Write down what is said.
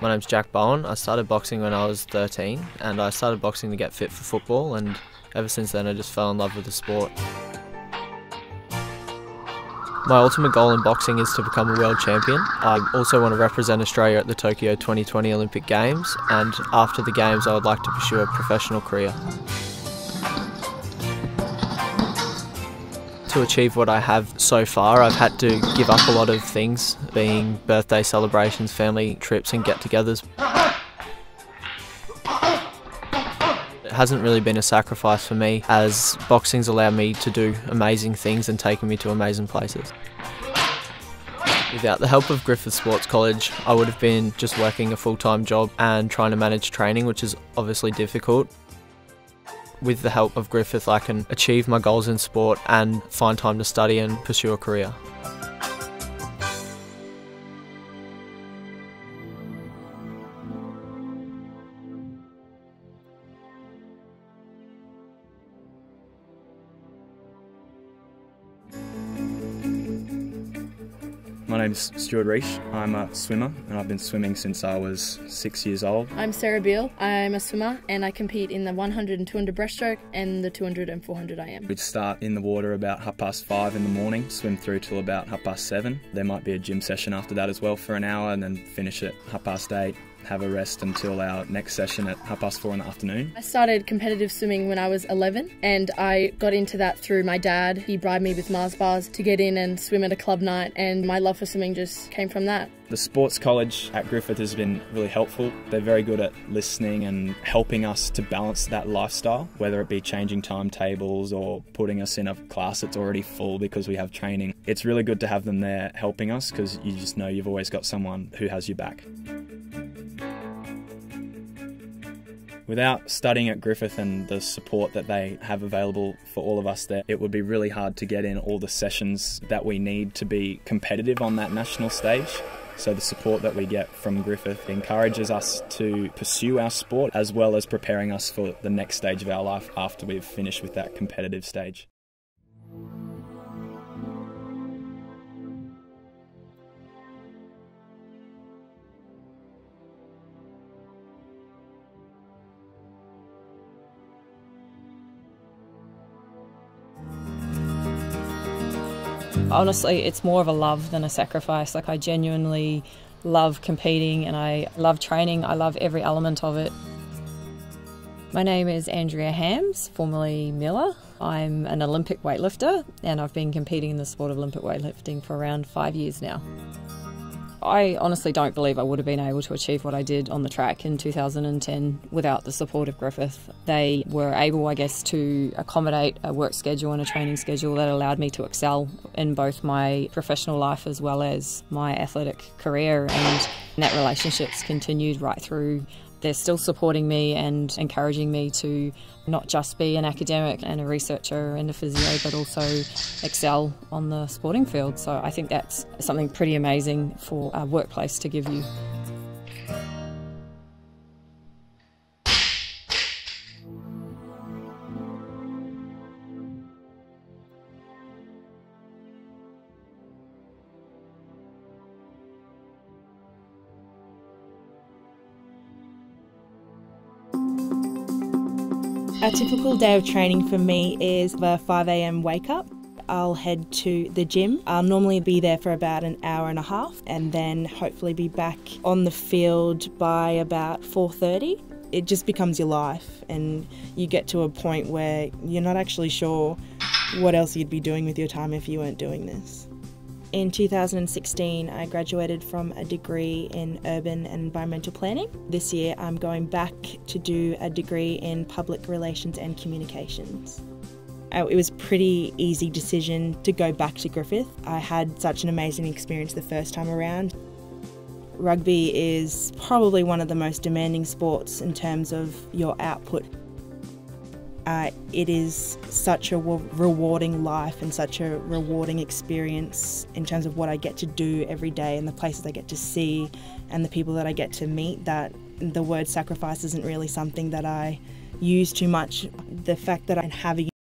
My name's Jack Bowen. I started boxing when I was 13 and I started boxing to get fit for football, and ever since then I just fell in love with the sport. My ultimate goal in boxing is to become a world champion. I also want to represent Australia at the Tokyo 2020 Olympic Games, and after the Games I would like to pursue a professional career. To achieve what I have so far, I've had to give up a lot of things, being birthday celebrations, family trips and get-togethers. It hasn't really been a sacrifice for me, as boxing's allowed me to do amazing things and taken me to amazing places. Without the help of Griffith Sports College, I would have been just working a full-time job and trying to manage training, which is obviously difficult. With the help of Griffith, I can achieve my goals in sport and find time to study and pursue a career. My name's Stuart. Rech. I'm a swimmer and I've been swimming since I was 6 years old. I'm Beale. I'm a swimmer and I compete in the 100 and 200 breaststroke and the 200 and 400 IM. We'd start in the water about 5:30 in the morning, swim through till about 7:30. There might be a gym session after that as well for an hour, and then finish at 8:30. Have a rest until our next session at 4:30 in the afternoon. I started competitive swimming when I was 11 and I got into that through my dad. He bribed me with Mars bars to get in and swim at a club night, and my love for swimming just came from that. The sports college at Griffith has been really helpful. They're very good at listening and helping us to balance that lifestyle, whether it be changing timetables or putting us in a class that's already full because we have training. It's really good to have them there helping us, because you just know you've always got someone who has your back. Without studying at Griffith and the support that they have available for all of us there, it would be really hard to get in all the sessions that we need to be competitive on that national stage. So the support that we get from Griffith encourages us to pursue our sport, as well as preparing us for the next stage of our life after we've finished with that competitive stage. Honestly, it's more of a love than a sacrifice. Like, I genuinely love competing and I love training. I love every element of it. My name is Andrea Hams, formerly Miller. I'm an Olympic weightlifter and I've been competing in the sport of Olympic weightlifting for around 5 years now. I honestly don't believe I would have been able to achieve what I did on the track in 2010 without the support of Griffith. They were able, I guess, to accommodate a work schedule and a training schedule that allowed me to excel in both my professional life as well as my athletic career, and that relationship's continued right through. They're still supporting me and encouraging me to not just be an academic and a researcher and a physio, but also excel on the sporting field. So I think that's something pretty amazing for a workplace to give you. A typical day of training for me is the 5 AM wake up. I'll head to the gym. I'll normally be there for about an hour and a half and then hopefully be back on the field by about 4:30. It just becomes your life, and you get to a point where you're not actually sure what else you'd be doing with your time if you weren't doing this. In 2016, I graduated from a degree in urban and environmental planning. This year, I'm going back to do a degree in public relations and communications. It was a pretty easy decision to go back to Griffith. I had such an amazing experience the first time around. Rugby is probably one of the most demanding sports in terms of your output. It is such a rewarding life and such a rewarding experience in terms of what I get to do every day and the places I get to see and the people that I get to meet, that the word sacrifice isn't really something that I use too much. The fact that I have a